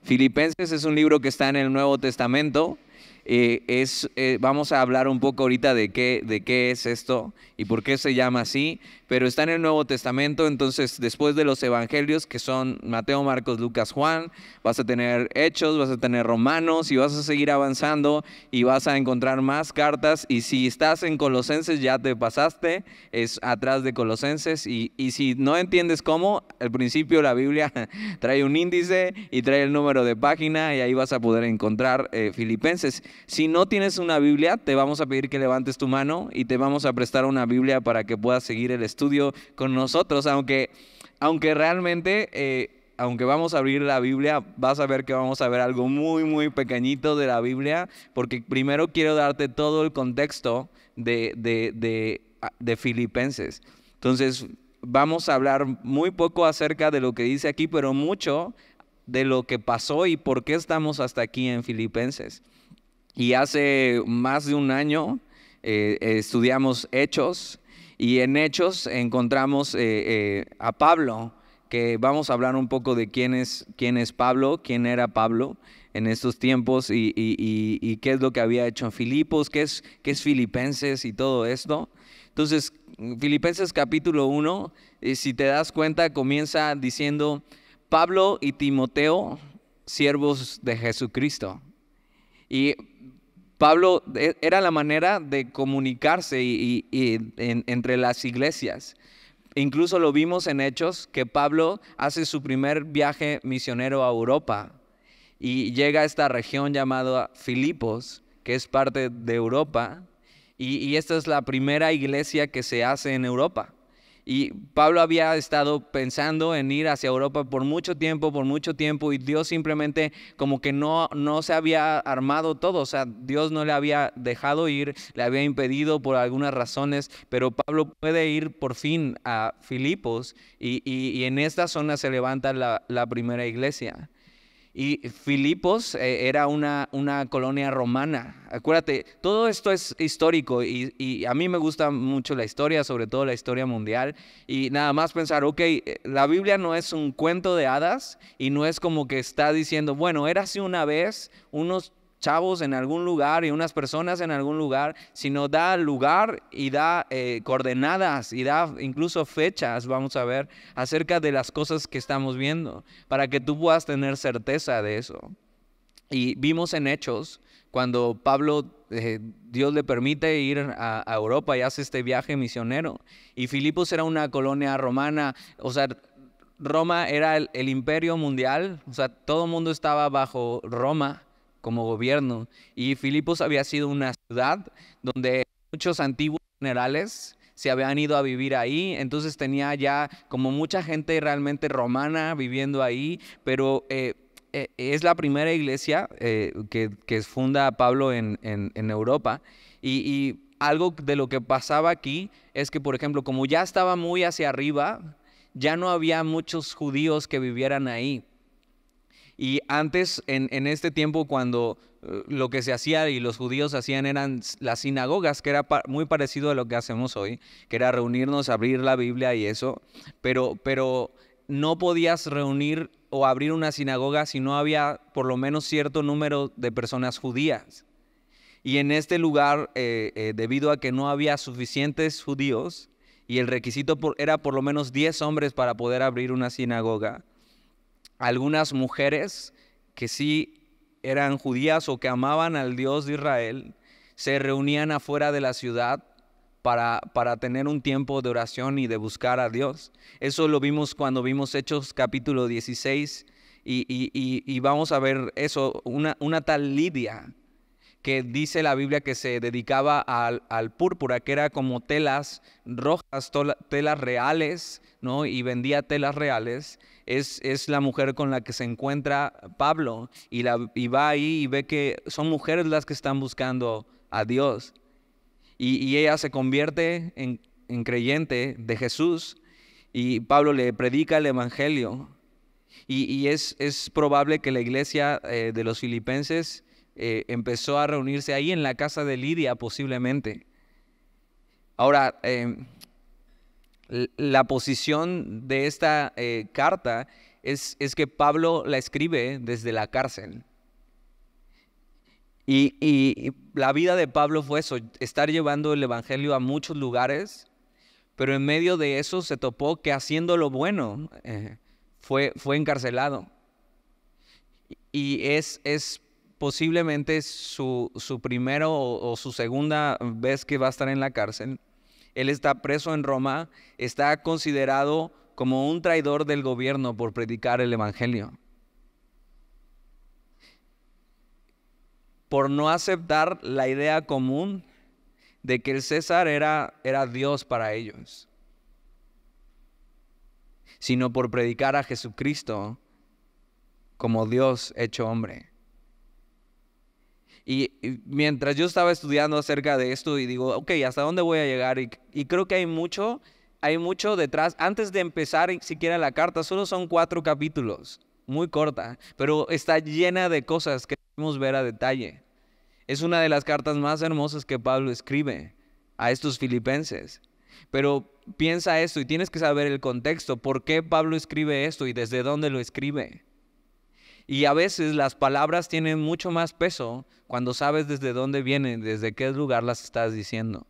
Filipenses es un libro que está en el Nuevo Testamento. Vamos a hablar un poco ahorita de qué es esto y por qué se llama así, pero está en el Nuevo Testamento. Entonces, después de los evangelios, que son Mateo, Marcos, Lucas, Juan, vas a tener Hechos, vas a tener Romanos, y vas a seguir avanzando y vas a encontrar más cartas. Y si estás en Colosenses, ya te pasaste, es atrás de Colosenses. Y si no entiendes cómo, al principio la Biblia trae un índice y trae el número de página, y ahí vas a poder encontrar Filipenses. Si no tienes una Biblia, te vamos a pedir que levantes tu mano y te vamos a prestar una Biblia para que puedas seguir el estudio con nosotros. Aunque realmente, aunque vamos a abrir la Biblia, vas a ver que vamos a ver algo muy, muy pequeñito de la Biblia, porque primero quiero darte todo el contexto de Filipenses. Entonces, vamos a hablar muy poco acerca de lo que dice aquí, pero mucho de lo que pasó y por qué estamos hasta aquí en Filipenses. Y hace más de un año estudiamos Hechos, y en Hechos encontramos a Pablo, que vamos a hablar un poco de quién es Pablo, quién era Pablo en estos tiempos, y qué es lo que había hecho en Filipos, qué es Filipenses y todo esto. Entonces, Filipenses capítulo 1, si te das cuenta, comienza diciendo: Pablo y Timoteo, siervos de Jesucristo. Y Pablo era la manera de comunicarse entre las iglesias. Incluso lo vimos en Hechos, que Pablo hace su primer viaje misionero a Europa y llega a esta región llamada Filipos, que es parte de Europa, y esta es la primera iglesia que se hace en Europa. Y Pablo había estado pensando en ir hacia Europa por mucho tiempo, y Dios simplemente como que no se había armado todo. O sea, Dios no le había dejado ir, le había impedido por algunas razones, pero Pablo puede ir por fin a Filipos, y en esta zona se levanta la primera iglesia. Y Filipos era una colonia romana. Acuérdate, todo esto es histórico, y a mí me gusta mucho la historia, sobre todo la historia mundial. Y nada más pensar, ok, la Biblia no es un cuento de hadas, y no es como que está diciendo, bueno, érase una vez unos chavos en algún lugar y unas personas en algún lugar, sino da lugar y da coordenadas y da incluso fechas, vamos a ver, acerca de las cosas que estamos viendo, para que tú puedas tener certeza de eso. Y vimos en Hechos, cuando Pablo, Dios le permite ir a Europa y hace este viaje misionero. Y Filipos era una colonia romana. O sea, Roma era el imperio mundial. O sea, todo el mundo estaba bajo Roma como gobierno. Y Filipos había sido una ciudad donde muchos antiguos generales se habían ido a vivir ahí. Entonces tenía ya como mucha gente realmente romana viviendo ahí, pero es la primera iglesia que funda Pablo en Europa. Y algo de lo que pasaba aquí es que, por ejemplo, como ya estaba muy hacia arriba, ya no había muchos judíos que vivieran ahí. Y antes, en este tiempo, cuando lo que se hacía y los judíos hacían eran las sinagogas, que era muy parecido a lo que hacemos hoy, que era reunirnos, abrir la Biblia y eso, pero no podías reunir o abrir una sinagoga si no había por lo menos cierto número de personas judías. Y en este lugar, debido a que no había suficientes judíos, y el requisito era por lo menos 10 hombres para poder abrir una sinagoga, algunas mujeres que sí eran judías o que amaban al Dios de Israel se reunían afuera de la ciudad para tener un tiempo de oración y de buscar a Dios. Eso lo vimos cuando vimos Hechos capítulo 16, y vamos a ver eso, una tal Lidia, que dice la Biblia que se dedicaba al púrpura, que era como telas rojas, telas reales, ¿no? Y vendía telas reales. Es la mujer con la que se encuentra Pablo, y va ahí y ve que son mujeres las que están buscando a Dios. Y ella se convierte en creyente de Jesús, y Pablo le predica el evangelio. Y es probable que la iglesia de los filipenses empezó a reunirse ahí en la casa de Lidia, posiblemente. Ahora, la posición de esta carta es que Pablo la escribe desde la cárcel. Y la vida de Pablo fue eso, estar llevando el evangelio a muchos lugares, pero en medio de eso se topó que haciendo lo bueno fue encarcelado. Y es posiblemente su primero o su segunda vez que va a estar en la cárcel. Él está preso en Roma, está considerado como un traidor del gobierno por predicar el evangelio. Por no aceptar la idea común de que el César era Dios para ellos, sino por predicar a Jesucristo como Dios hecho hombre. Y mientras yo estaba estudiando acerca de esto y digo, ok, ¿hasta dónde voy a llegar? Y creo que hay mucho detrás. Antes de empezar siquiera la carta, solo son 4 capítulos, muy corta, pero está llena de cosas que debemos ver a detalle. Es una de las cartas más hermosas que Pablo escribe a estos filipenses. Pero piensa esto y tienes que saber el contexto, por qué Pablo escribe esto y desde dónde lo escribe. Y a veces las palabras tienen mucho más peso cuando sabes desde dónde vienen, desde qué lugar las estás diciendo.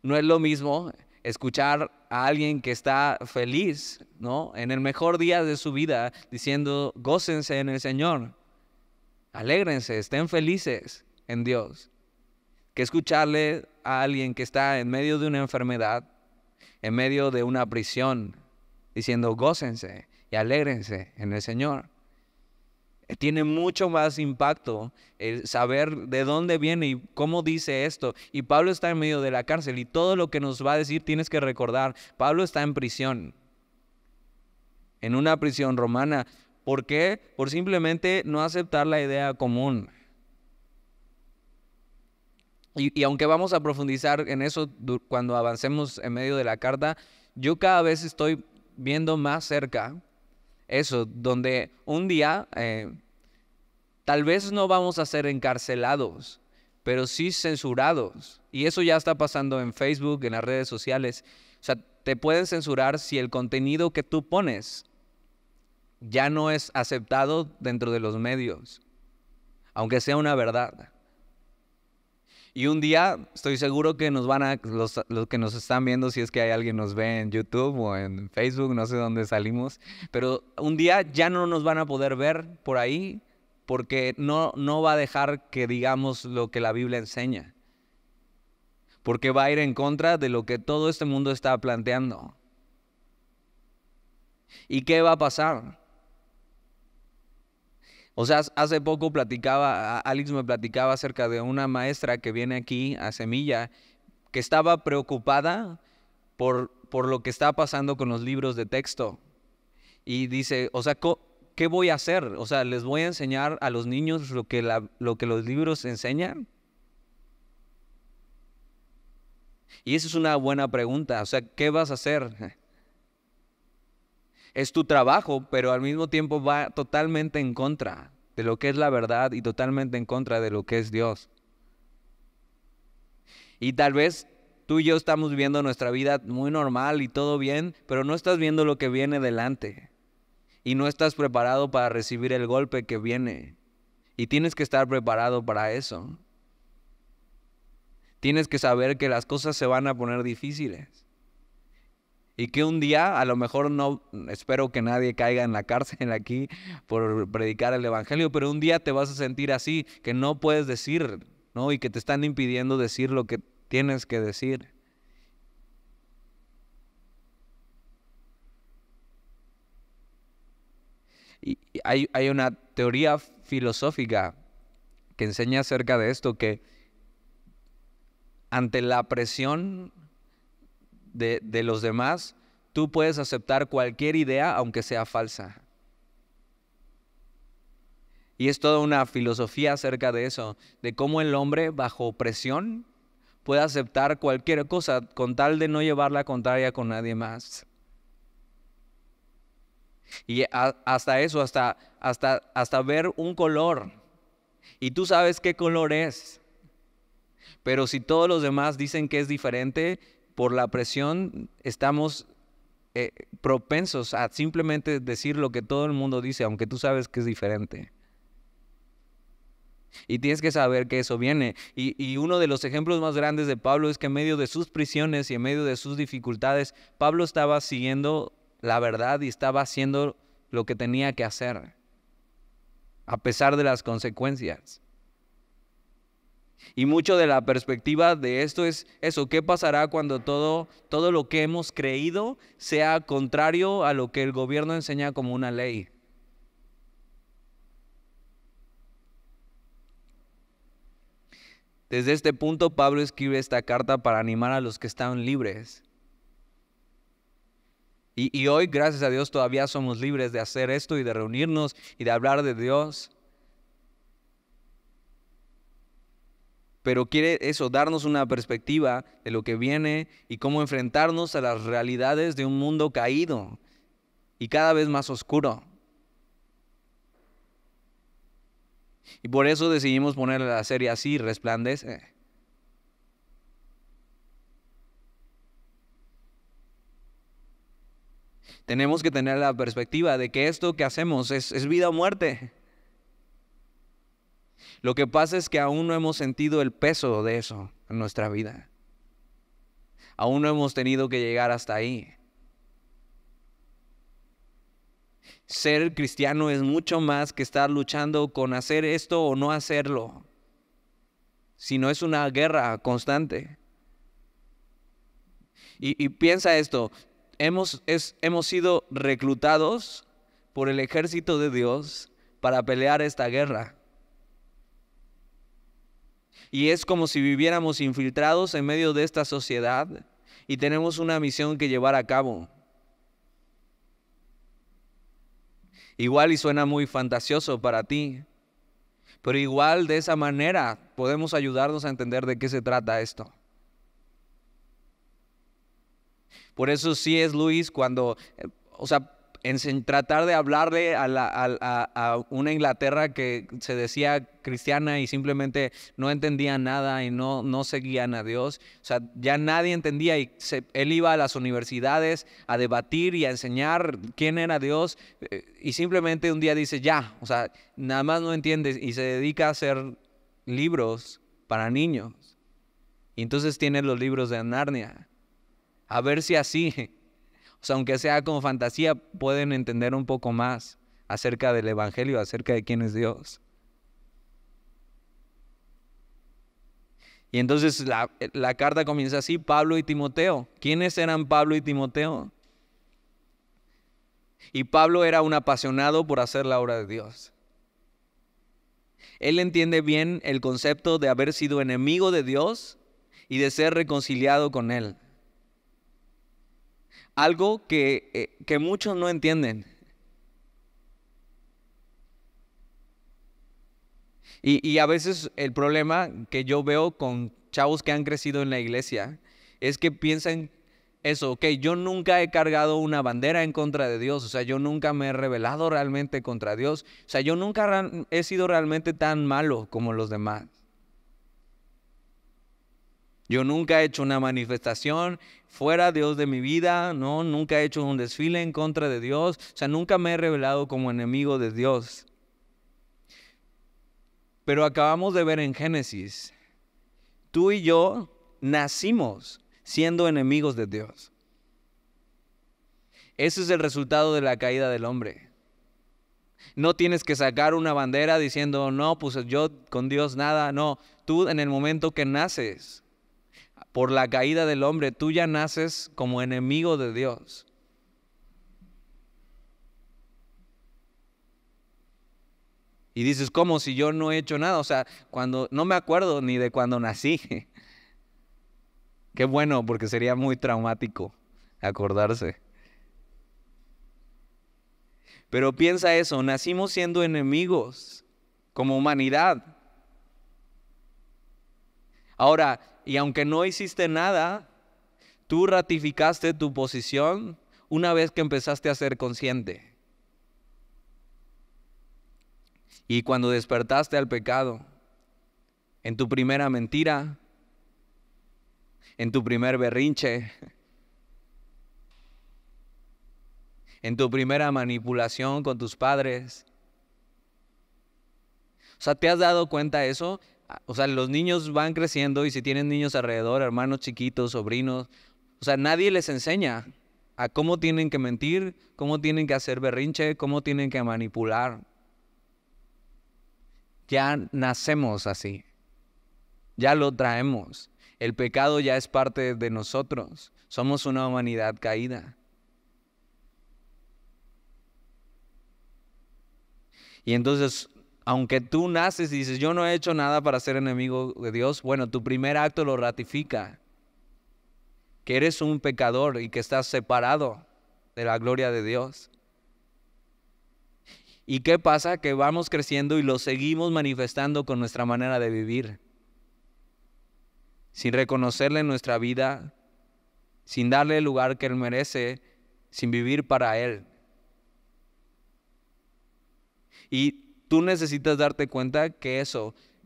No es lo mismo escuchar a alguien que está feliz, ¿no?, en el mejor día de su vida, diciendo, gócense en el Señor, alégrense, estén felices en Dios, que escucharle a alguien que está en medio de una enfermedad, en medio de una prisión, diciendo, gócense y alégrense en el Señor. Tiene mucho más impacto el saber de dónde viene y cómo dice esto. Y Pablo está en medio de la cárcel y todo lo que nos va a decir tienes que recordar. Pablo está en prisión, en una prisión romana. ¿Por qué? Por simplemente no aceptar la idea común. Y aunque vamos a profundizar en eso cuando avancemos en medio de la carta, yo cada vez estoy viendo más cerca eso, donde un día tal vez no vamos a ser encarcelados, pero sí censurados. Y eso ya está pasando en Facebook, en las redes sociales. O sea, te pueden censurar si el contenido que tú pones ya no es aceptado dentro de los medios, aunque sea una verdad. Y un día estoy seguro que nos van a, los que nos están viendo, si es que hay alguien nos ve en YouTube o en Facebook, no sé dónde salimos, pero un día ya no nos van a poder ver por ahí porque no va a dejar que digamos lo que la Biblia enseña. Porque va a ir en contra de lo que todo este mundo está planteando. ¿Y qué va a pasar? O sea, hace poco Alex me platicaba acerca de una maestra que viene aquí a Semilla, que estaba preocupada por lo que está pasando con los libros de texto. Y dice, o sea, ¿qué voy a hacer? O sea, ¿les voy a enseñar a los niños lo que los libros enseñan? Y esa es una buena pregunta. O sea, ¿qué vas a hacer? Es tu trabajo, pero al mismo tiempo va totalmente en contra de lo que es la verdad y totalmente en contra de lo que es Dios. Y tal vez tú y yo estamos viviendo nuestra vida muy normal y todo bien, pero no estás viendo lo que viene delante. Y no estás preparado para recibir el golpe que viene. Y tienes que estar preparado para eso. Tienes que saber que las cosas se van a poner difíciles. Y que un día, a lo mejor no, espero que nadie caiga en la cárcel aquí por predicar el evangelio, pero un día te vas a sentir así, que no puedes decir, ¿no? Y que te están impidiendo decir lo que tienes que decir. Y hay una teoría filosófica que enseña acerca de esto, que ante la presión de los demás, tú puedes aceptar cualquier idea aunque sea falsa. Y es toda una filosofía acerca de eso, de cómo el hombre bajo presión puede aceptar cualquier cosa con tal de no llevar la contraria con nadie más. Y hasta eso, hasta ver un color. Y tú sabes qué color es. Pero si todos los demás dicen que es diferente, por la presión estamos propensos a simplemente decir lo que todo el mundo dice, aunque tú sabes que es diferente. Y tienes que saber que eso viene. Y uno de los ejemplos más grandes de Pablo es que en medio de sus prisiones y en medio de sus dificultades, Pablo estaba siguiendo la verdad y estaba haciendo lo que tenía que hacer, a pesar de las consecuencias. Y mucho de la perspectiva de esto es eso: ¿qué pasará cuando todo lo que hemos creído sea contrario a lo que el gobierno enseña como una ley? Desde este punto, Pablo escribe esta carta para animar a los que están libres. Y hoy, gracias a Dios, todavía somos libres de hacer esto y de reunirnos y de hablar de Dios. Pero quiere eso, darnos una perspectiva de lo que viene y cómo enfrentarnos a las realidades de un mundo caído y cada vez más oscuro. Y por eso decidimos ponerle la serie así, Resplandece. Tenemos que tener la perspectiva de que esto que hacemos es vida o muerte. Lo que pasa es que aún no hemos sentido el peso de eso en nuestra vida. Aún no hemos tenido que llegar hasta ahí. Ser cristiano es mucho más que estar luchando con hacer esto o no hacerlo, sino es una guerra constante. Y piensa esto: hemos sido reclutados por el ejército de Dios para pelear esta guerra. Y es como si viviéramos infiltrados en medio de esta sociedad y tenemos una misión que llevar a cabo. Igual y suena muy fantasioso para ti, pero igual de esa manera podemos ayudarnos a entender de qué se trata esto. Por eso sí es Luis cuando, tratar de hablarle a una Inglaterra que se decía cristiana y simplemente no entendía nada y no seguían a Dios. O sea, ya nadie entendía y él iba a las universidades a debatir y a enseñar quién era Dios, y simplemente un día dice ya, o sea, nada más no entiende y se dedica a hacer libros para niños. Y entonces tiene los libros de Narnia. A ver si así, o sea, aunque sea como fantasía, pueden entender un poco más acerca del Evangelio, acerca de quién es Dios. Y entonces la carta comienza así: Pablo y Timoteo. ¿Quiénes eran Pablo y Timoteo? Y Pablo era un apasionado por hacer la obra de Dios. Él entiende bien el concepto de haber sido enemigo de Dios y de ser reconciliado con Él. Algo que muchos no entienden. Y a veces el problema que yo veo con chavos que han crecido en la iglesia es que piensan eso: ok, yo nunca he cargado una bandera en contra de Dios, o sea, yo nunca me he rebelado realmente contra Dios, o sea, yo nunca he sido realmente tan malo como los demás. Yo nunca he hecho una manifestación fuera Dios de mi vida, no, nunca he hecho un desfile en contra de Dios, o sea, nunca me he rebelado como enemigo de Dios. Pero acabamos de ver en Génesis, tú y yo nacimos siendo enemigos de Dios. Ese es el resultado de la caída del hombre. No tienes que sacar una bandera diciendo, no, pues yo con Dios nada. No, tú en el momento que naces, por la caída del hombre, tú ya naces como enemigo de Dios. Y dices, ¿cómo si yo no he hecho nada? O sea, no me acuerdo ni de cuando nací. Qué bueno, porque sería muy traumático acordarse. Pero piensa eso: nacimos siendo enemigos como humanidad. Ahora, y aunque no hiciste nada, tú ratificaste tu posición una vez que empezaste a ser consciente. Y cuando despertaste al pecado, en tu primera mentira, en tu primer berrinche, en tu primera manipulación con tus padres. O sea, ¿te has dado cuenta de eso? O sea, los niños van creciendo y si tienen niños alrededor, hermanos chiquitos, sobrinos, o sea, nadie les enseña a cómo tienen que mentir, cómo tienen que hacer berrinche, cómo tienen que manipular. Ya nacemos así, ya lo traemos. El pecado ya es parte de nosotros. Somos una humanidad caída. Y entonces, aunque tú naces y dices, yo no he hecho nada para ser enemigo de Dios, bueno, tu primer acto lo ratifica, que eres un pecador y que estás separado de la gloria de Dios. ¿Y qué pasa? Que vamos creciendo y lo seguimos manifestando con nuestra manera de vivir, sin reconocerle en nuestra vida, sin darle el lugar que Él merece, sin vivir para Él. Y tú necesitas darte cuenta que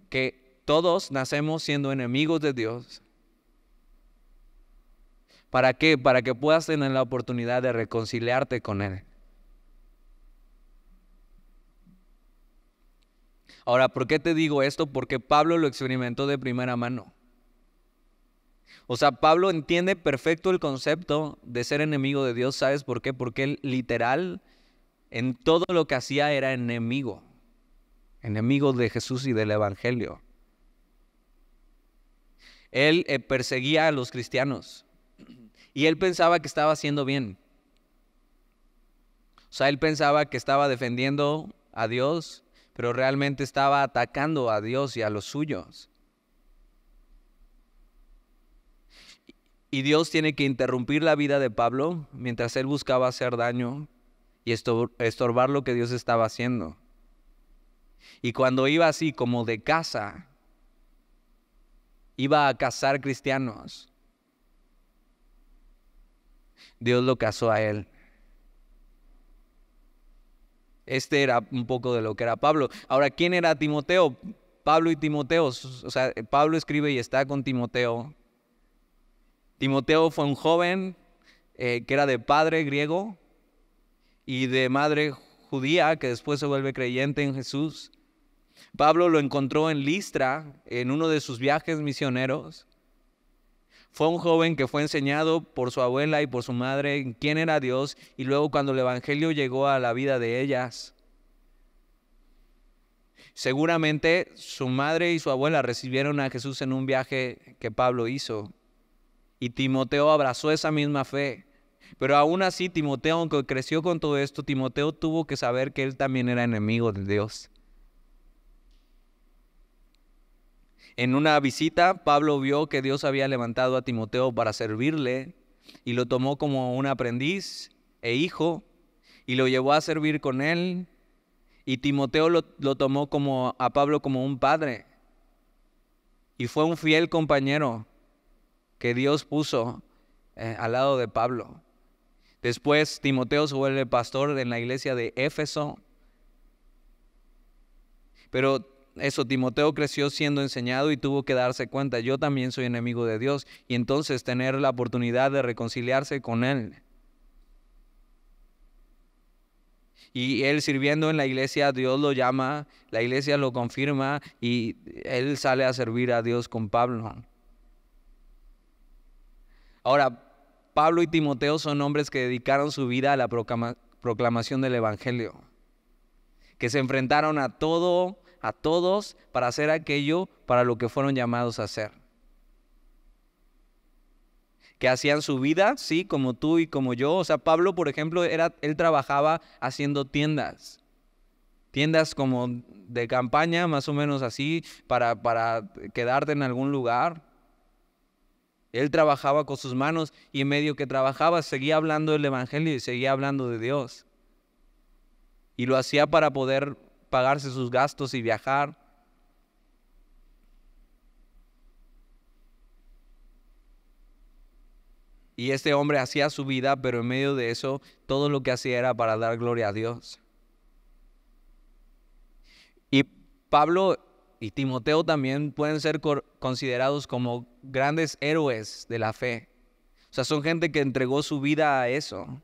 que todos nacemos siendo enemigos de Dios. ¿Para qué? Para que puedas tener la oportunidad de reconciliarte con Él. Ahora, ¿por qué te digo esto? Porque Pablo lo experimentó de primera mano. O sea, Pablo entiende perfecto el concepto de ser enemigo de Dios. ¿Sabes por qué? Porque él literal en todo lo que hacía era enemigo de Jesús y del Evangelio. Él perseguía a los cristianos y él pensaba que estaba haciendo bien. O sea, él pensaba que estaba defendiendo a Dios, pero realmente estaba atacando a Dios y a los suyos. Y Dios tiene que interrumpir la vida de Pablo mientras él buscaba hacer daño y estorbar lo que Dios estaba haciendo. Y cuando iba así como de caza, iba a cazar cristianos, Dios lo cazó a él. Este era un poco de lo que era Pablo. Ahora, ¿quién era Timoteo? Pablo y Timoteo. O sea, Pablo escribe y está con Timoteo. Timoteo fue un joven que era de padre griego y de madre judía, que después se vuelve creyente en Jesús. Pablo lo encontró en Listra, en uno de sus viajes misioneros. Fue un joven que fue enseñado por su abuela y por su madre quién era Dios, y luego cuando el Evangelio llegó a la vida de ellas, seguramente su madre y su abuela recibieron a Jesús en un viaje que Pablo hizo. Y Timoteo abrazó esa misma fe. Pero aún así, Timoteo, aunque creció con todo esto, Timoteo tuvo que saber que él también era enemigo de Dios. En una visita, Pablo vio que Dios había levantado a Timoteo para servirle y lo tomó como un aprendiz e hijo y lo llevó a servir con él. Y Timoteo lo tomó a Pablo como un padre y fue un fiel compañero que Dios puso al lado de Pablo. Después Timoteo se vuelve pastor en la iglesia de Éfeso. Pero Timoteo creció siendo enseñado y tuvo que darse cuenta, yo también soy enemigo de Dios, y entonces tener la oportunidad de reconciliarse con Él. Y él sirviendo en la iglesia, Dios lo llama, la iglesia lo confirma y él sale a servir a Dios con Pablo. Ahora, Pablo y Timoteo son hombres que dedicaron su vida a la proclamación del Evangelio, que se enfrentaron a todos para hacer aquello para lo que fueron llamados a hacer. Que hacían su vida, sí, como tú y como yo. O sea, Pablo, por ejemplo, él trabajaba haciendo tiendas como de campaña, más o menos así, para quedarte en algún lugar. Él trabajaba con sus manos y en medio que trabajaba seguía hablando del Evangelio y seguía hablando de Dios. Y lo hacía para poder pagarse sus gastos y viajar. Y este hombre hacía su vida, pero en medio de eso, todo lo que hacía era para dar gloria a Dios. Y Pablo y Timoteo también pueden ser considerados como grandes héroes de la fe. O sea, son gente que entregó su vida a eso.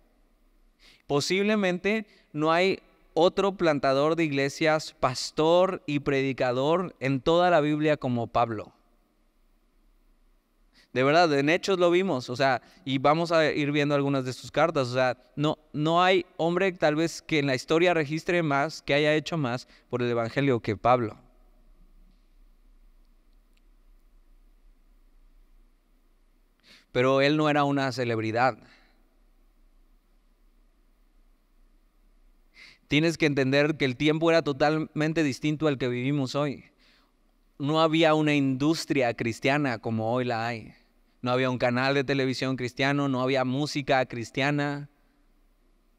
Posiblemente no hay otro plantador de iglesias, pastor y predicador en toda la Biblia como Pablo. De verdad, en Hechos lo vimos, o sea, y vamos a ir viendo algunas de sus cartas, o sea, no hay hombre tal vez que en la historia registre más, que haya hecho más por el evangelio que Pablo. Pero él no era una celebridad. Tienes que entender que el tiempo era totalmente distinto al que vivimos hoy. No había una industria cristiana como hoy la hay. No había un canal de televisión cristiano, no había música cristiana,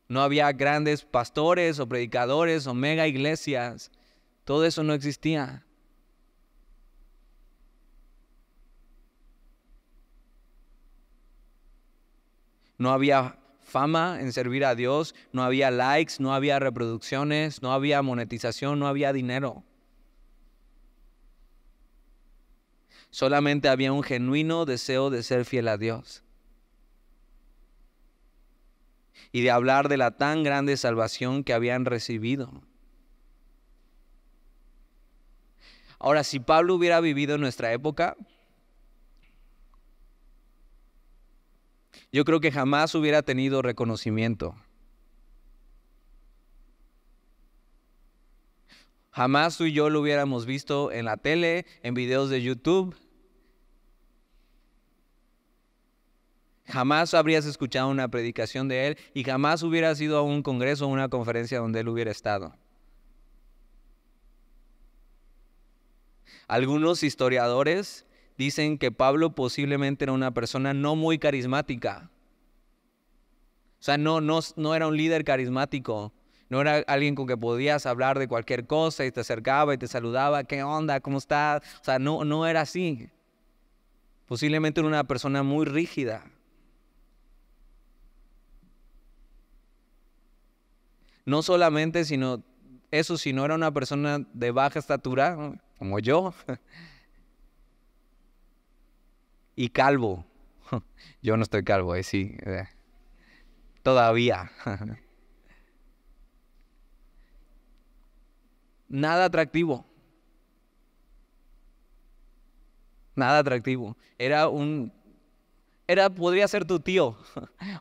no había grandes pastores o predicadores o mega iglesias. Todo eso no existía. No había fama en servir a Dios, no había likes, no había reproducciones, no había monetización, no había dinero. Solamente había un genuino deseo de ser fiel a Dios y de hablar de la tan grande salvación que habían recibido. Ahora, si Pablo hubiera vivido en nuestra época, yo creo que jamás hubiera tenido reconocimiento. Jamás tú y yo lo hubiéramos visto en la tele, en videos de YouTube. Jamás habrías escuchado una predicación de él y jamás hubieras ido a un congreso o una conferencia donde él hubiera estado. Algunos historiadores dicen que Pablo posiblemente era una persona no muy carismática. O sea, no era un líder carismático. No era alguien con que podías hablar de cualquier cosa y te acercaba y te saludaba. ¿Qué onda? ¿Cómo estás? O sea, no era así. Posiblemente era una persona muy rígida. No solamente, sino era una persona de baja estatura, ¿no? Como yo, y calvo. Yo no estoy calvo, sí, todavía. Nada atractivo. Nada atractivo. Podría ser tu tío.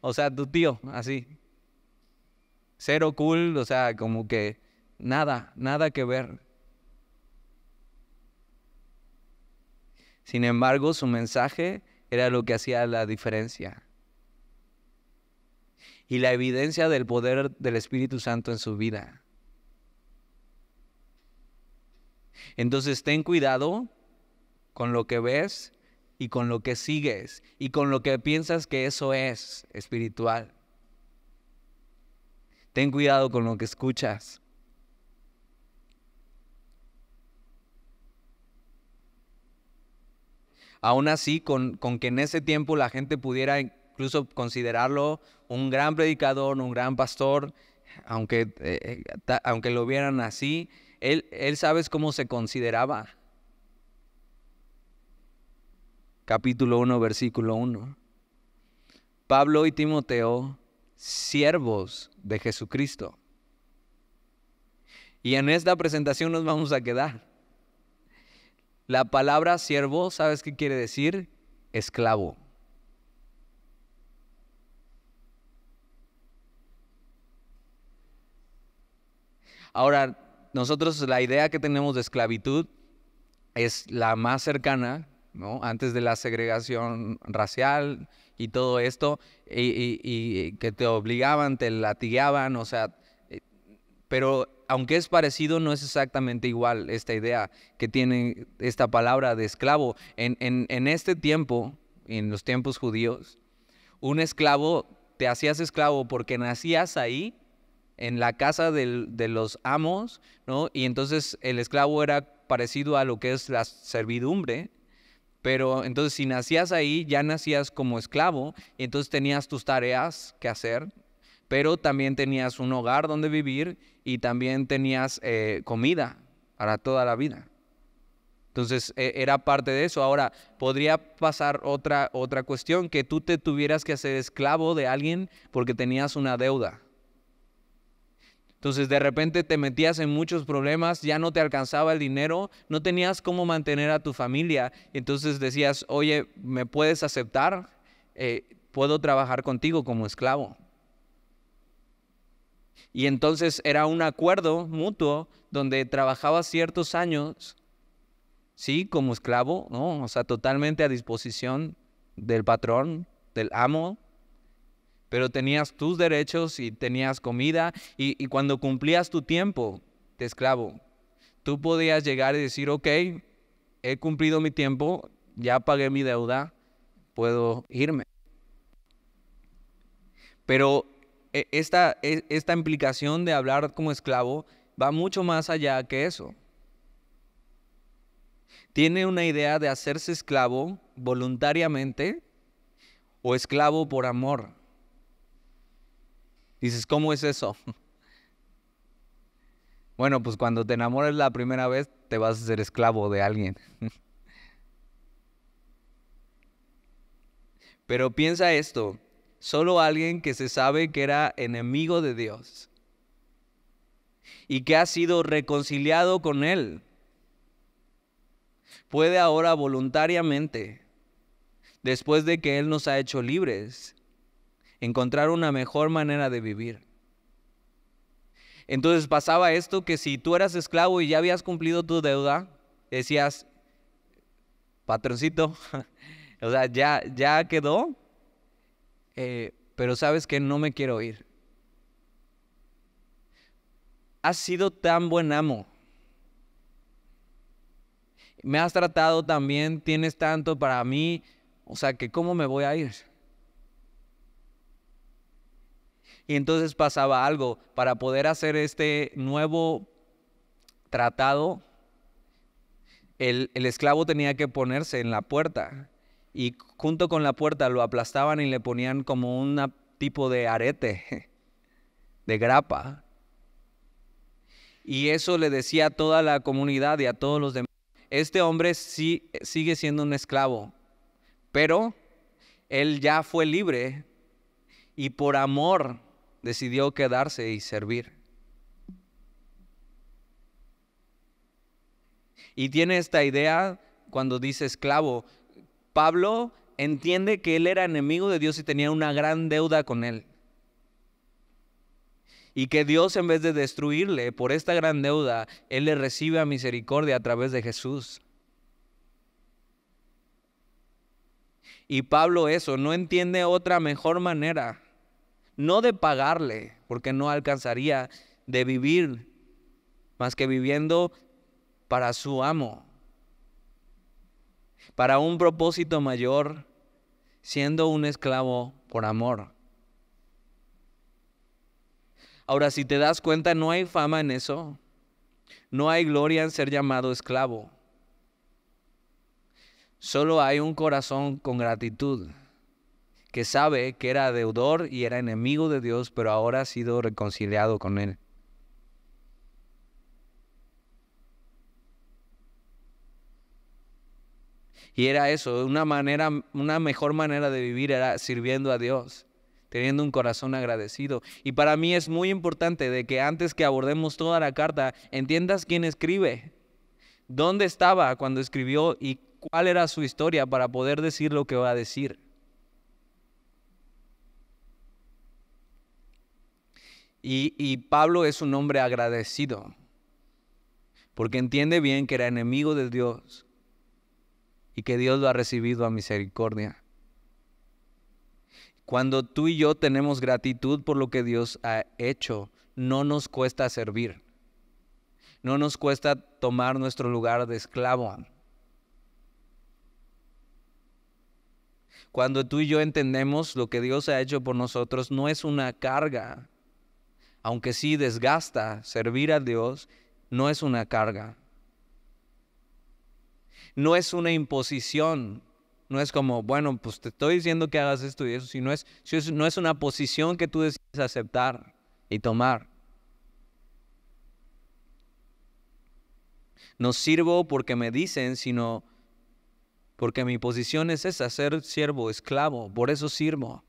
O sea, tu tío, así. Cero cool, o sea, como que nada que ver. Sin embargo, su mensaje era lo que hacía la diferencia. Y la evidencia del poder del Espíritu Santo en su vida. Entonces, ten cuidado con lo que ves y con lo que sigues y con lo que piensas que eso es espiritual. Ten cuidado con lo que escuchas. Aún así, con que en ese tiempo la gente pudiera incluso considerarlo un gran predicador, un gran pastor, aunque lo vieran así, él ¿sabes cómo se consideraba? Capítulo 1, versículo 1. Pablo y Timoteo, siervos de Jesucristo. Y en esta presentación nos vamos a quedar. La palabra siervo, ¿sabes qué quiere decir? Esclavo. Ahora, nosotros la idea que tenemos de esclavitud es la más cercana, ¿no? Antes de la segregación racial y todo esto, y que te obligaban, te latigaban, o sea, pero aunque es parecido, no es exactamente igual esta idea que tiene esta palabra de esclavo. En este tiempo, en los tiempos judíos, un esclavo, te hacías esclavo porque nacías ahí, en la casa de los amos, ¿no? Y entonces el esclavo era parecido a lo que es la servidumbre, pero entonces si nacías ahí, ya nacías como esclavo, y entonces tenías tus tareas que hacer, pero también tenías un hogar donde vivir y también tenías comida para toda la vida. Entonces era parte de eso. Ahora, podría pasar otra cuestión, que tú te tuvieras que hacer esclavo de alguien porque tenías una deuda. Entonces de repente te metías en muchos problemas, ya no te alcanzaba el dinero, no tenías cómo mantener a tu familia. Entonces decías, oye, ¿me puedes aceptar? Puedo trabajar contigo como esclavo. Y entonces era un acuerdo mutuo donde trabajabas ciertos años, sí, como esclavo, ¿no? O sea, totalmente a disposición del patrón, del amo, pero tenías tus derechos y tenías comida, y cuando cumplías tu tiempo de esclavo, tú podías llegar y decir, ok, he cumplido mi tiempo, ya pagué mi deuda, puedo irme. Pero esta implicación de hablar como esclavo va mucho más allá que eso. Tiene una idea de hacerse esclavo voluntariamente o esclavo por amor. Dices, ¿cómo es eso? Bueno, pues cuando te enamores la primera vez, te vas a ser esclavo de alguien. Pero piensa esto, solo alguien que se sabe que era enemigo de Dios y que ha sido reconciliado con Él, puede ahora voluntariamente, después de que Él nos ha hecho libres, encontrar una mejor manera de vivir. Entonces pasaba esto, que si tú eras esclavo y ya habías cumplido tu deuda, decías, patroncito, o sea, ya quedó, pero sabes que no me quiero ir. Has sido tan buen amo. Me has tratado tan bien, tienes tanto para mí, o sea, que ¿cómo me voy a ir? Y entonces pasaba algo, para poder hacer este nuevo tratado, el esclavo tenía que ponerse en la puerta, y junto con la puerta lo aplastaban y le ponían como un tipo de arete, de grapa. Y eso le decía a toda la comunidad y a todos los demás, este hombre sí sigue siendo un esclavo, pero él ya fue libre y por amor decidió quedarse y servir. Y tiene esta idea cuando dice esclavo. Pablo entiende que él era enemigo de Dios y tenía una gran deuda con él. Y que Dios, en vez de destruirle por esta gran deuda, Él le recibe a misericordia a través de Jesús. Y Pablo eso, no entiende otra mejor manera, no de pagarle, porque no alcanzaría, de vivir, más que viviendo para su amo, para un propósito mayor, siendo un esclavo por amor. Ahora, si te das cuenta, no hay fama en eso, no hay gloria en ser llamado esclavo. Solo hay un corazón con gratitud, que sabe que era deudor y era enemigo de Dios, pero ahora ha sido reconciliado con Él. Y era eso, una mejor manera de vivir era sirviendo a Dios, teniendo un corazón agradecido. Y para mí es muy importante de que antes que abordemos toda la carta, entiendas quién escribe, dónde estaba cuando escribió y cuál era su historia para poder decir lo que va a decir. Y Pablo es un hombre agradecido, porque entiende bien que era enemigo de Dios y que Dios lo ha recibido a misericordia. Cuando tú y yo tenemos gratitud por lo que Dios ha hecho, no nos cuesta servir, no nos cuesta tomar nuestro lugar de esclavo. Cuando tú y yo entendemos lo que Dios ha hecho por nosotros, no es una carga. Aunque sí desgasta, servir a Dios no es una carga. No es una imposición. No es como, bueno, pues te estoy diciendo que hagas esto y eso. No es una posición que tú decides aceptar y tomar. No sirvo porque me dicen, sino porque mi posición es esa, ser siervo, esclavo. Por eso sirvo.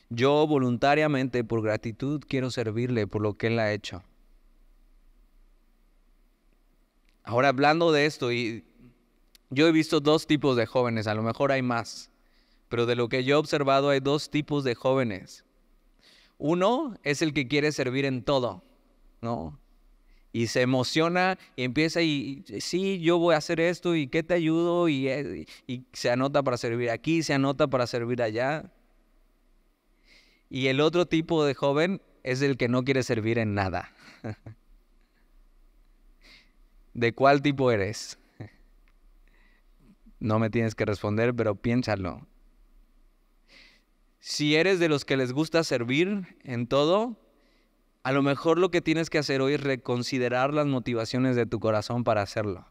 Yo voluntariamente, por gratitud, quiero servirle por lo que Él ha hecho. Ahora, hablando de esto, y yo he visto dos tipos de jóvenes, a lo mejor hay más, pero de lo que yo he observado hay dos tipos de jóvenes. Uno es el que quiere servir en todo, ¿no? Y se emociona y empieza sí, yo voy a hacer esto y ¿qué te ayudo? Y se anota para servir aquí, se anota para servir allá. Y el otro tipo de joven es el que no quiere servir en nada. ¿De cuál tipo eres? No me tienes que responder, pero piénsalo. Si eres de los que les gusta servir en todo, a lo mejor lo que tienes que hacer hoy es reconsiderar las motivaciones de tu corazón para hacerlo.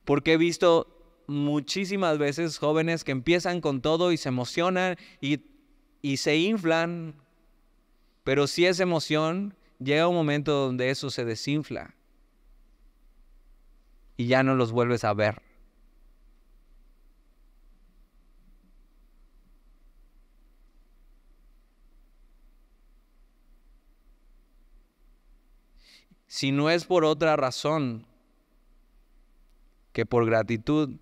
Porque he visto muchísimas veces jóvenes que empiezan con todo y se emocionan y se inflan, pero si esa emoción llega un momento donde eso se desinfla y ya no los vuelves a ver. Si no es por otra razón que por gratitud,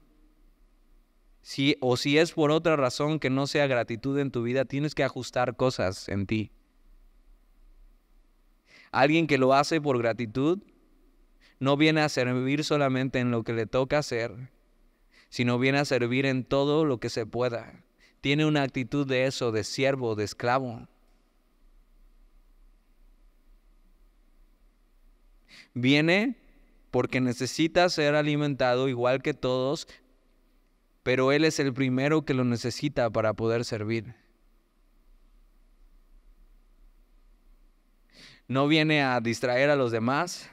si es por otra razón que no sea gratitud en tu vida, tienes que ajustar cosas en ti. Alguien que lo hace por gratitud no viene a servir solamente en lo que le toca hacer, sino viene a servir en todo lo que se pueda. Tiene una actitud de eso, de siervo, de esclavo. Viene porque necesita ser alimentado igual que todos, pero Él es el primero que lo necesita para poder servir. No viene a distraer a los demás,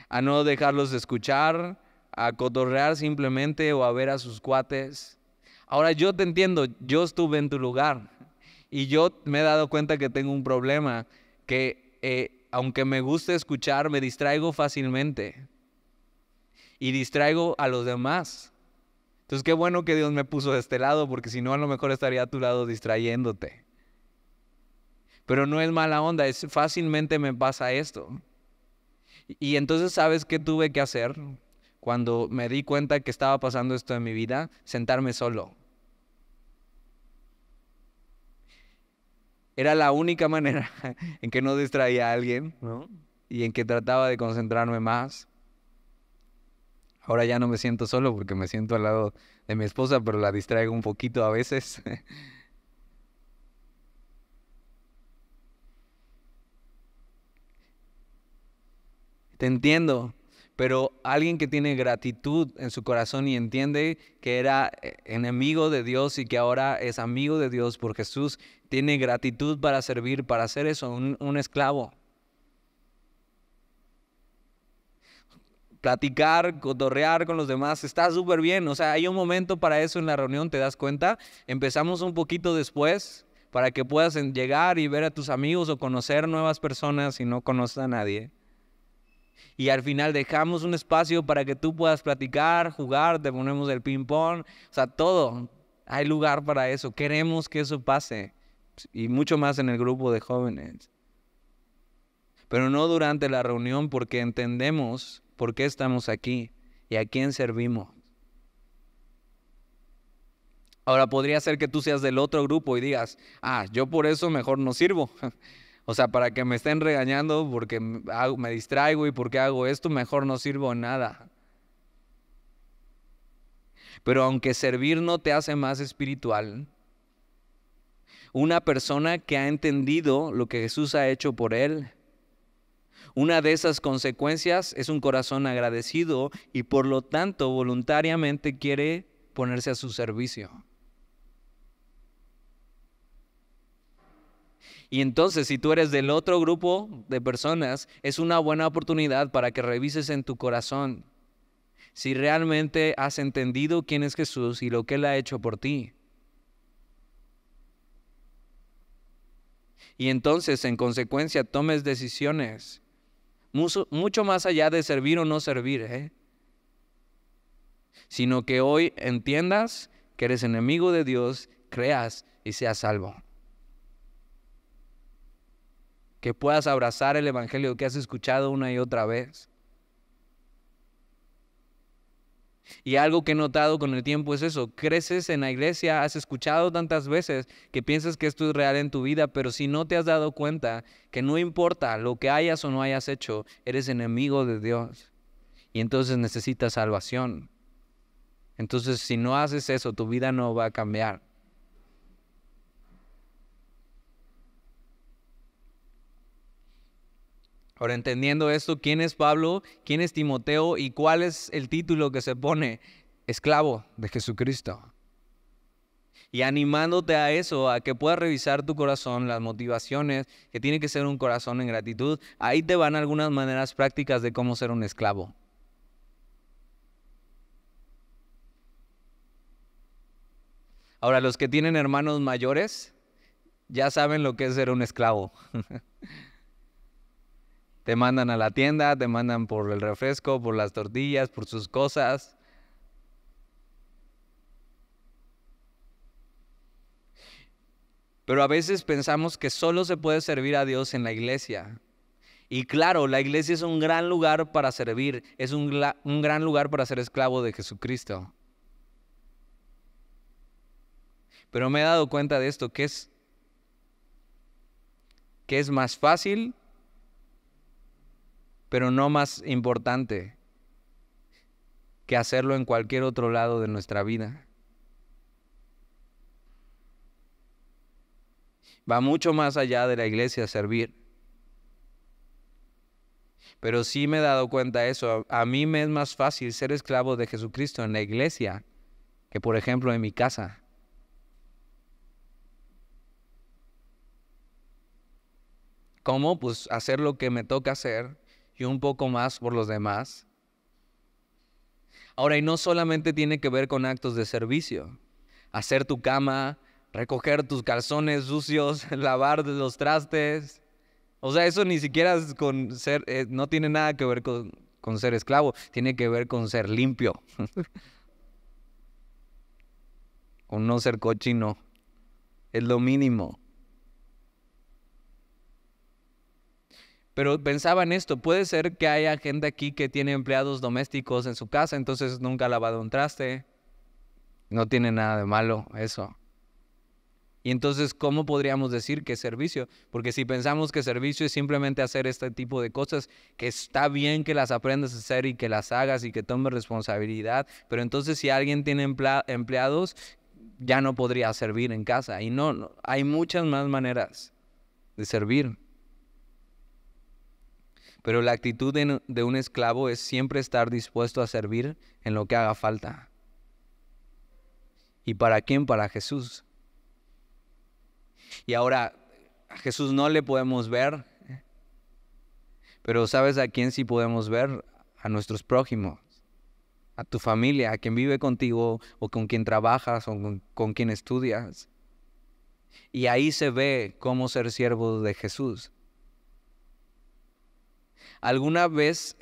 a no dejarlos de escuchar, a cotorrear simplemente o a ver a sus cuates. Ahora yo te entiendo, yo estuve en tu lugar y yo me he dado cuenta que tengo un problema, que aunque me guste escuchar, me distraigo fácilmente y distraigo a los demás. Entonces qué bueno que Dios me puso de este lado, porque si no a lo mejor estaría a tu lado distrayéndote. Pero no es mala onda, es fácilmente me pasa esto. Y entonces, ¿sabes qué tuve que hacer? Cuando me di cuenta que estaba pasando esto en mi vida, sentarme solo. Era la única manera en que no distraía a alguien, ¿no? Y en que trataba de concentrarme más. Ahora ya no me siento solo porque me siento al lado de mi esposa, pero la distraigo un poquito a veces. Te entiendo, pero alguien que tiene gratitud en su corazón y entiende que era enemigo de Dios y que ahora es amigo de Dios por Jesús, tiene gratitud para servir, para hacer eso, un esclavo. Platicar, cotorrear con los demás, está súper bien. O sea, hay un momento para eso en la reunión, ¿te das cuenta? Empezamos un poquito después para que puedas llegar y ver a tus amigos o conocer nuevas personas si no conoces a nadie. Y al final dejamos un espacio para que tú puedas platicar, jugar, te ponemos el ping pong, o sea, todo. Hay lugar para eso. Queremos que eso pase. Y mucho más en el grupo de jóvenes. Pero no durante la reunión, porque entendemos por qué estamos aquí y a quién servimos. Ahora podría ser que tú seas del otro grupo y digas, yo por eso mejor no sirvo. O sea, para que me estén regañando porque me distraigo y porque hago esto, mejor no sirvo en nada. Pero aunque servir no te hace más espiritual, una persona que ha entendido lo que Jesús ha hecho por él, una de esas consecuencias es un corazón agradecido y por lo tanto voluntariamente quiere ponerse a su servicio. Y entonces, si tú eres del otro grupo de personas, es una buena oportunidad para que revises en tu corazón si realmente has entendido quién es Jesús y lo que Él ha hecho por ti. Y entonces, en consecuencia, tomes decisiones mucho más allá de servir o no servir, sino que hoy entiendas que eres enemigo de Dios, creas y seas salvo. Que puedas abrazar el evangelio que has escuchado una y otra vez. Y algo que he notado con el tiempo es eso: creces en la iglesia, has escuchado tantas veces que piensas que esto es real en tu vida, pero si no te has dado cuenta que no importa lo que hayas o no hayas hecho, eres enemigo de Dios y entonces necesitas salvación. Entonces, si no haces eso, tu vida no va a cambiar. Ahora, entendiendo esto, ¿quién es Pablo? ¿Quién es Timoteo? ¿Y cuál es el título que se pone? Esclavo de Jesucristo. Y animándote a eso, a que puedas revisar tu corazón, las motivaciones, que tiene que ser un corazón en gratitud. Ahí te van algunas maneras prácticas de cómo ser un esclavo. Ahora, los que tienen hermanos mayores ya saben lo que es ser un esclavo. Te mandan a la tienda, te mandan por el refresco, por las tortillas, por sus cosas. Pero a veces pensamos que solo se puede servir a Dios en la iglesia. Y claro, la iglesia es un gran lugar para servir, es un gran lugar para ser esclavo de Jesucristo. Pero me he dado cuenta de esto, que es más fácil, pero no más importante que hacerlo en cualquier otro lado de nuestra vida. Va mucho más allá de la iglesia servir. Pero sí me he dado cuenta de eso. A mí me es más fácil ser esclavo de Jesucristo en la iglesia que, por ejemplo, en mi casa. ¿Cómo? Pues hacer lo que me toca hacer y un poco más por los demás. Ahora, y no solamente tiene que ver con actos de servicio. Hacer tu cama, recoger tus calzones sucios, lavar los trastes. O sea, eso ni siquiera es con ser, no tiene nada que ver con ser esclavo, tiene que ver con ser limpio. Con no ser cochino. Es lo mínimo. Pero pensaba en esto, puede ser que haya gente aquí que tiene empleados domésticos en su casa, entonces nunca ha lavado un traste. No tiene nada de malo eso. Y entonces, ¿cómo podríamos decir que es servicio? Porque si pensamos que servicio es simplemente hacer este tipo de cosas, que está bien que las aprendas a hacer y que las hagas y que tomes responsabilidad, pero entonces si alguien tiene empleados, ya no podría servir en casa. Y no, hay muchas más maneras de servir. Pero la actitud de un esclavo es siempre estar dispuesto a servir en lo que haga falta. ¿Y para quién? Para Jesús. Y ahora, a Jesús no le podemos ver, pero ¿sabes a quién sí podemos ver? A nuestros prójimos, a tu familia, a quien vive contigo o con quien trabajas o con quien estudias. Y ahí se ve cómo ser siervo de Jesús. ¿Alguna vez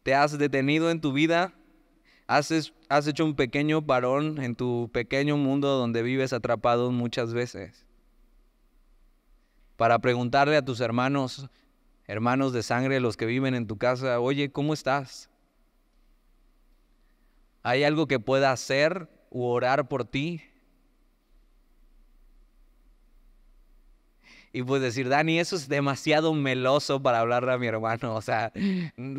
te has detenido en tu vida? ¿Has hecho un pequeño parón en tu pequeño mundo donde vives atrapado muchas veces? Para preguntarle a tus hermanos de sangre, los que viven en tu casa, oye, ¿cómo estás? ¿Hay algo que pueda hacer u orar por ti? Y pues decir, Dani, eso es demasiado meloso para hablarle a mi hermano. O sea,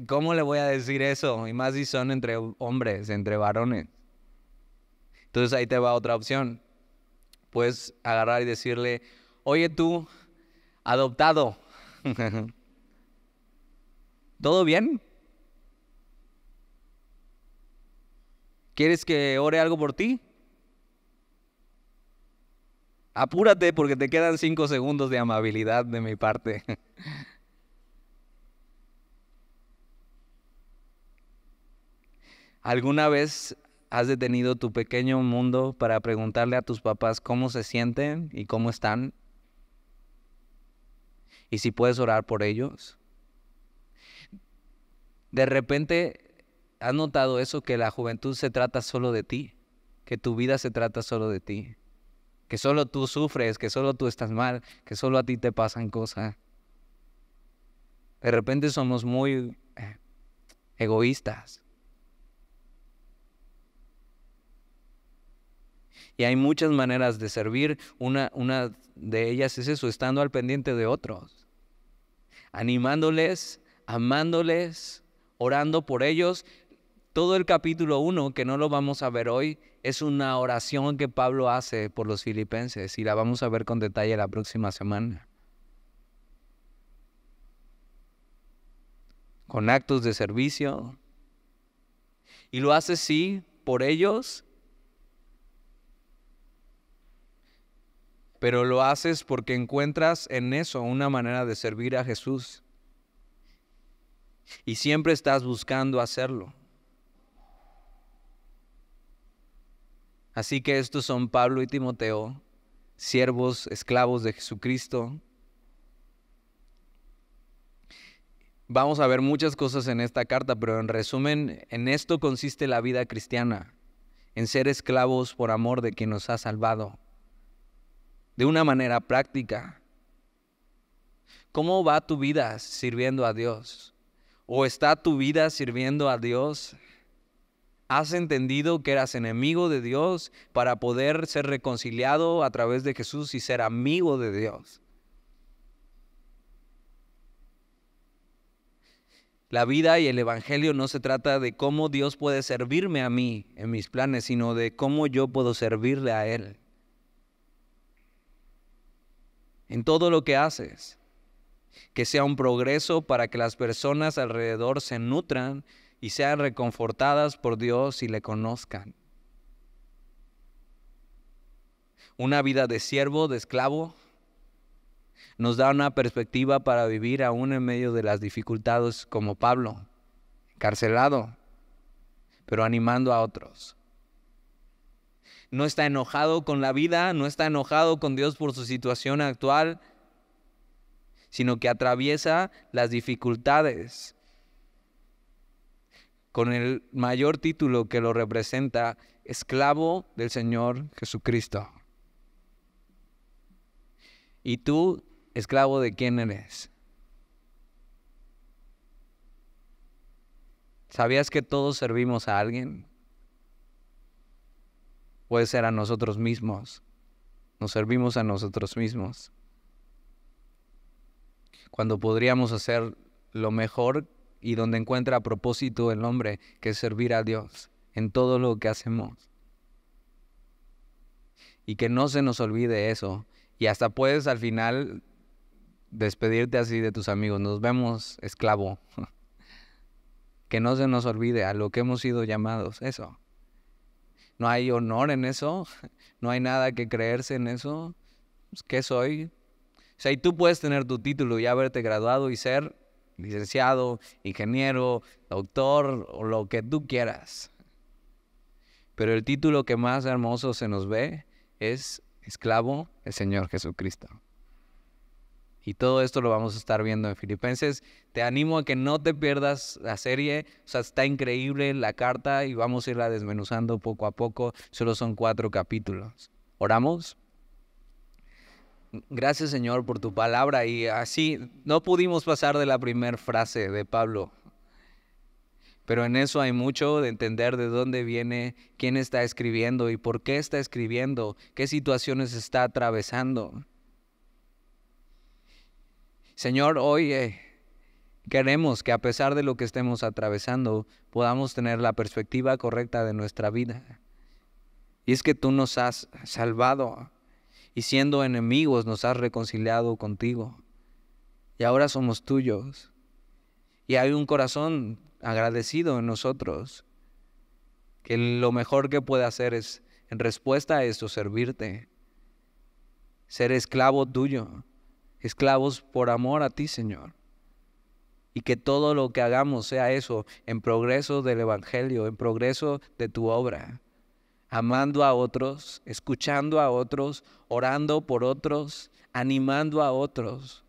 ¿cómo le voy a decir eso? Y más si son entre hombres, entre varones. Entonces ahí te va otra opción. Puedes agarrar y decirle, oye tú, adoptado, ¿todo bien? ¿Quieres que ore algo por ti? Apúrate porque te quedan 5 segundos de amabilidad de mi parte. ¿Alguna vez has detenido tu pequeño mundo para preguntarle a tus papás cómo se sienten y cómo están? ¿Y si puedes orar por ellos? De repente, ¿has notado eso? Que la juventud se trata solo de ti, que tu vida se trata solo de ti. que solo tú sufres, que solo tú estás mal, que solo a ti te pasan cosas. De repente somos muy egoístas. Y hay muchas maneras de servir. Una de ellas es eso, estando al pendiente de otros, animándoles, amándoles, orando por ellos. Todo el capítulo 1, que no lo vamos a ver hoy, es una oración que Pablo hace por los filipenses y la vamos a ver con detalle la próxima semana. Con actos de servicio. Y lo hace sí por ellos, pero lo haces porque encuentras en eso una manera de servir a Jesús. Y siempre estás buscando hacerlo. Así que estos son Pablo y Timoteo, siervos, esclavos de Jesucristo. Vamos a ver muchas cosas en esta carta, pero en resumen, en esto consiste la vida cristiana, en ser esclavos por amor de quien nos ha salvado. De una manera práctica. ¿Cómo va tu vida sirviendo a Dios? ¿O está tu vida sirviendo a Dios? ¿Has entendido que eras enemigo de Dios para poder ser reconciliado a través de Jesús y ser amigo de Dios? La vida y el evangelio no se trata de cómo Dios puede servirme a mí en mis planes, sino de cómo yo puedo servirle a Él. En todo lo que haces, que sea un progreso para que las personas alrededor se nutran y sean reconfortadas por Dios y le conozcan. Una vida de siervo, de esclavo, nos da una perspectiva para vivir aún en medio de las dificultades, como Pablo, encarcelado, pero animando a otros. No está enojado con la vida, no está enojado con Dios por su situación actual, sino que atraviesa las dificultades con el mayor título que lo representa, esclavo del Señor Jesucristo. ¿Y tú, esclavo de quién eres? ¿Sabías que todos servimos a alguien? Puede ser a nosotros mismos. Nos servimos a nosotros mismos. Cuando podríamos hacer lo mejor y donde encuentra propósito el hombre, que es servir a Dios en todo lo que hacemos. Y que no se nos olvide eso. Y hasta puedes al final despedirte así de tus amigos. Nos vemos, esclavo. Que no se nos olvide a lo que hemos sido llamados. Eso. No hay honor en eso. No hay nada que creerse en eso. ¿Qué soy? O sea, y tú puedes tener tu título y haberte graduado y ser licenciado, ingeniero, doctor o lo que tú quieras. Pero el título que más hermoso se nos ve es esclavo del Señor Jesucristo. Y todo esto lo vamos a estar viendo en Filipenses. Te animo a que no te pierdas la serie. O sea, está increíble la carta y vamos a irla desmenuzando poco a poco. Solo son 4 capítulos. ¿Oramos? Gracias, Señor, por tu palabra. Y así no pudimos pasar de la primera frase de Pablo. Pero en eso hay mucho de entender de dónde viene, quién está escribiendo y por qué está escribiendo, qué situaciones está atravesando. Señor, hoy queremos que a pesar de lo que estemos atravesando, podamos tener la perspectiva correcta de nuestra vida. Y es que tú nos has salvado y siendo enemigos nos has reconciliado contigo. Y ahora somos tuyos. Y hay un corazón agradecido en nosotros, que lo mejor que puede hacer es, en respuesta a esto, servirte, ser esclavo tuyo, esclavos por amor a ti, Señor. Y que todo lo que hagamos sea eso, en progreso del Evangelio, en progreso de tu obra, amando a otros, escuchando a otros, orando por otros, animando a otros.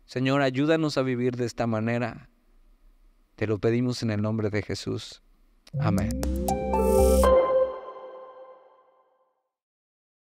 Señor, ayúdanos a vivir de esta manera. Te lo pedimos en el nombre de Jesús. Amén.